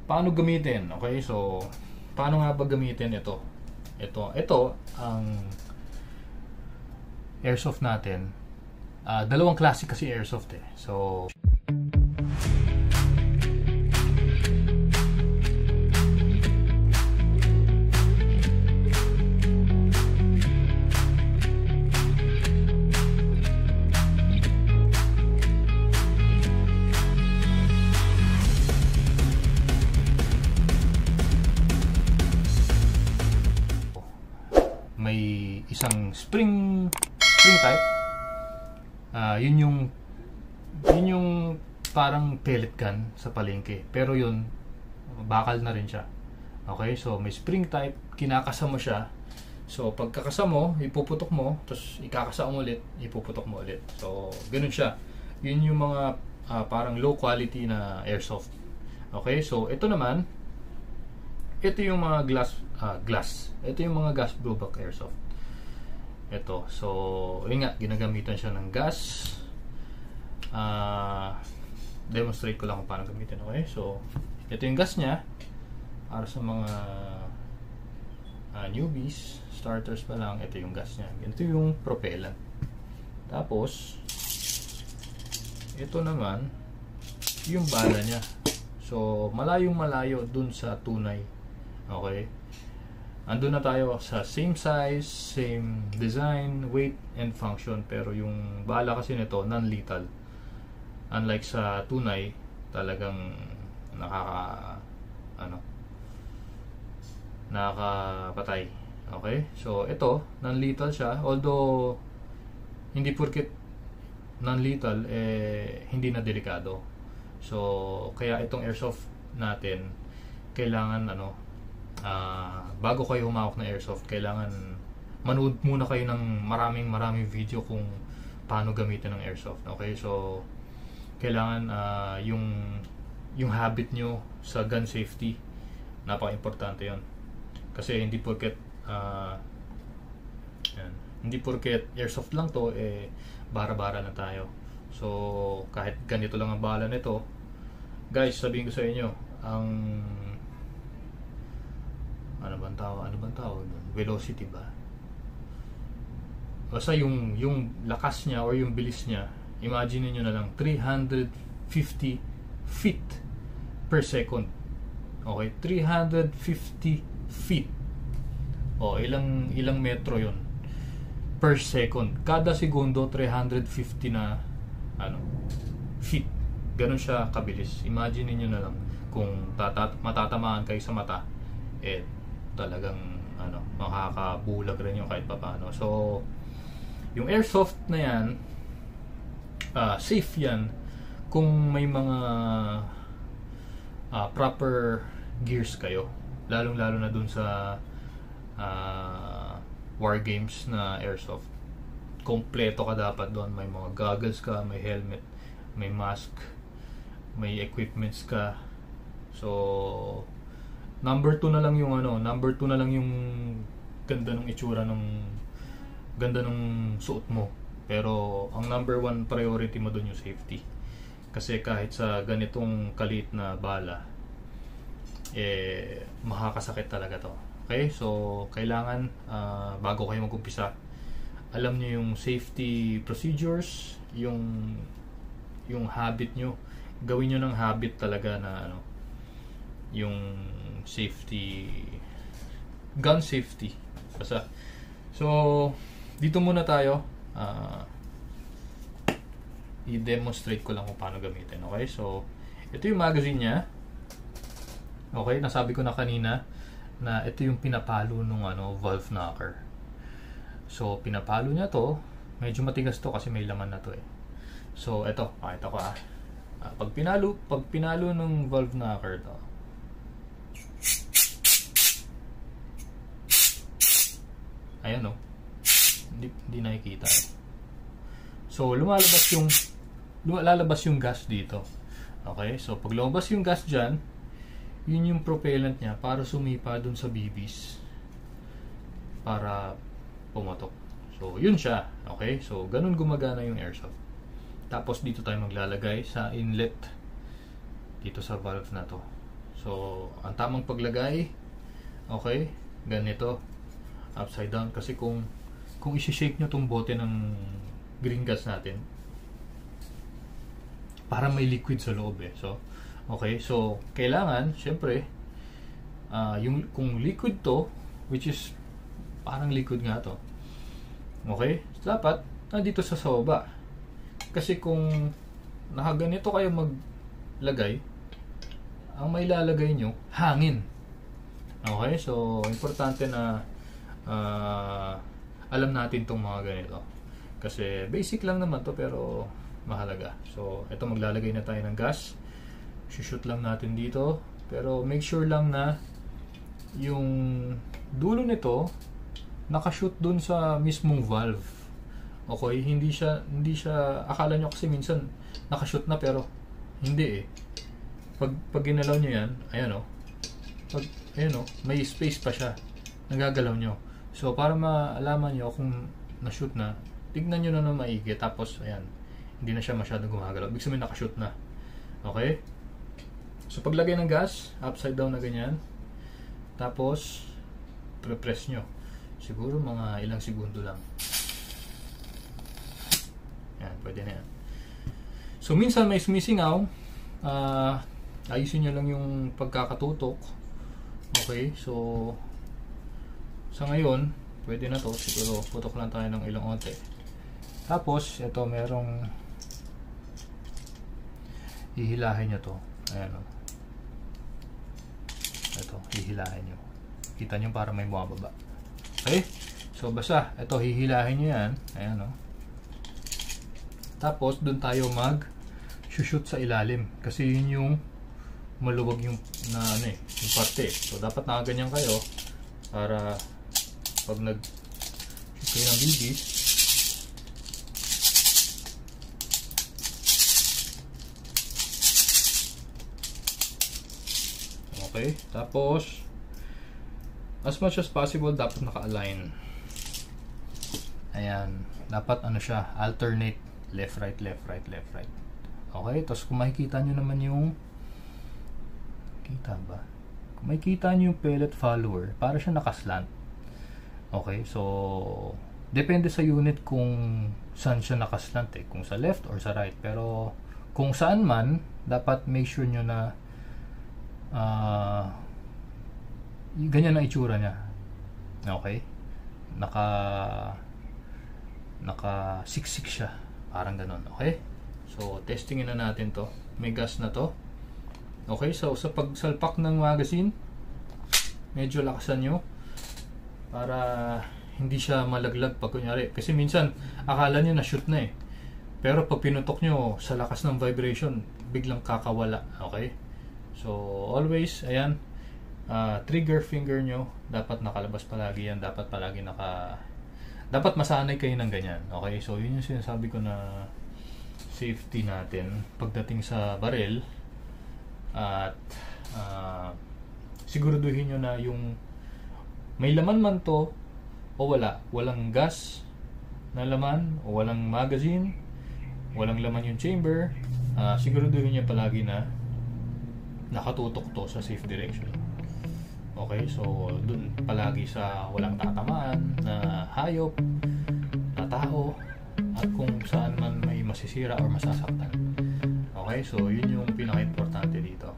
paano gamitin? Okay, so paano nga ba gamitin ito? Ito ang airsoft natin. Dalawang klase kasi airsoft eh. So may isang spring type. Yun yung parang pellet gun sa palengke. Pero yun, bakal na rin siya. Okay, so may spring type, kinakasa mo siya. So pagkakasa mo, ipuputok mo, tapos ikakasa mo ulit, ipuputok mo ulit. So ganun siya. Yun yung mga parang low quality na airsoft. Okay, so ito naman, ito yung mga glass. Ito yung mga gas blowback airsoft. Ito. So, yun nga, ginagamitan siya ng gas. Demonstrate ko lang kung paano gamitin. Okay? So, ito yung gas niya. Para sa mga newbies, starters pa lang, ito yung gas niya. Ito yung propellant. Tapos, ito naman, yung bala niya. So, malayo dun sa tunay. Okay? Andun na tayo sa same size, same design, weight, and function. Pero yung bala kasi nito, non-lethal. Unlike sa tunay, talagang nakakapatay. Okay? So, ito, non-lethal siya. Although, hindi porket non-lethal, hindi na delikado. So, kaya itong airsoft natin, kailangan bago kayo humawak ng airsoft, kailangan manood muna kayo ng maraming video kung paano gamitin ng airsoft. Okay, so kailangan yung habit nyo sa gun safety, napaka-importante yon. Kasi hindi porket airsoft lang to, bara-bara na tayo. So kahit ganito lang ang bala nito, guys, sabihin ko sa inyo, ang ano bang tawag doon? Velocity ba? Basta yung lakas niya or yung bilis niya, imagine niyo na lang 350 feet per second. Okay, 350 feet. Ilang metro 'yon per second. Kada segundo 350 na feet. Ganun siya kabilis. Imagine niyo na lang kung matatamaan kayo sa mata, talagang makakabulag rin yung kahit papaano. So yung airsoft na yan, safe yan kung may mga proper gears kayo, lalong na dun sa war games na airsoft. Kompleto ka dapat doon. May mga goggles ka, may helmet, may mask, may equipments ka. So number 2 na lang yung ganda ng itsura ganda ng suot mo. Pero ang number 1 priority mo doon yung safety. Kasi kahit sa ganitong kaliit na bala, makakasakit talaga to. Okay? So kailangan bago kayo mag-umpisa, alam niyo yung safety procedures, yung habit nyo. Gawin nyo ng habit talaga na yung safety, gun safety. Basta. So dito muna tayo, i-demonstrate ko lang kung paano gamitin. Okay, so ito yung magazine niya. Okay, nasabi ko na kanina na ito yung pinapalo nung valve knocker. So pinapalo niya to, medyo matigas to kasi may laman na to eh. So ito, pakita ko pag pinalo nung valve knocker to, ayan hindi nakikita eh. So lalabas yung gas dito. Okay, so pag lumabas yung gas dyan, yun yung propellant niya para sumipa dun sa BBs para pumatok. So yun siya. Okay, so ganun gumagana yung airsoft. Tapos dito tayo maglalagay sa inlet dito sa valve na to. So, ang tamang paglagay, okay, ganito, upside down. Kasi kung isi-shake nyo tong bote ng green gas natin, para may liquid sa loob eh. So, okay, so kailangan, syempre, kung liquid to, which is parang liquid nga to, okay, dapat nandito sa baba. Kasi kung nakaganito kayo maglagay, ang may lalagay nyo, hangin. Okay, so importante na alam natin tong mga ganito. Kasi basic lang naman to pero mahalaga. So ito, maglalagay na tayo ng gas. Shoot lang natin dito. Pero make sure lang na yung dulo nito nakashoot dun sa mismong valve. Okay, hindi siya akala nyo kasi minsan nakashoot na pero hindi eh. Pag ginalaw nyo yan, ayan o. Ayan o, may space pa siya. Nagagalaw nyo. So para maalaman nyo kung na-shoot na, tignan nyo na maigi. Tapos ayan, hindi na siya masyadong gumagalaw. Ibig sabihin nakashoot na. Okay? So paglagay ng gas, upside down na ganyan. Tapos pre-press nyo. Siguro mga ilang segundo lang. Yan, pwede na yan. So minsan may sumisingaw, ayusin nyo lang yung pagkakatutok. Okay, so sa ngayon pwede na to. Siguro putok lang tayo ng ilang onte. Tapos ito, merong hihilahin nyo to. Ayan o. Ito, hihilahin nyo. Kita nyo para may bumababa. Okay, so basta ito, hihilahin nyo yan. Ayan o. Tapos dun tayo shoot sa ilalim. Kasi yun yung maluwag yung yung parte. So dapat nakaganyan kayo para pag nag-shoot kayo ng bigis, okay. Tapos as much as possible dapat naka-align. Ayan, dapat siya, alternate left right left right left right. Okay, tapos kung makikita nyo naman yung kung makikita nyo yung pellet follower, para siya nakaslant. Okay, so depende sa unit kung saan siya nakaslant eh, kung sa left or sa right. Pero kung saan man, dapat make sure nyo na ganyan ang itsura niya. Okay, naka-siksik siya, parang ganon. Okay, so testingin na natin to. May gas na to. Okay, so sa pagsalpak ng magazine, medyo lakasan nyo para hindi siya malaglag pag kunyari. Kasi minsan akala nyo na shoot na eh, pero pag pinutok nyo sa lakas ng vibration, biglang kakawala. Okay, so always, ayan, trigger finger nyo dapat nakalabas palagi yan. Dapat palagi dapat masanay kayo ng ganyan. Okay, so yun yung sinasabi ko na safety natin pagdating sa baril. At siguraduhin nyo na yung may laman man to o walang gas na laman o walang magazine, walang laman yung chamber. Siguraduhin nyo palagi na nakatutok to sa safe direction. Okay, so dun palagi sa walang tatamaan na hayop, na tao, at kung saan man may masisira or masasaktan. Okay, so yun yung pinaka-importante dito.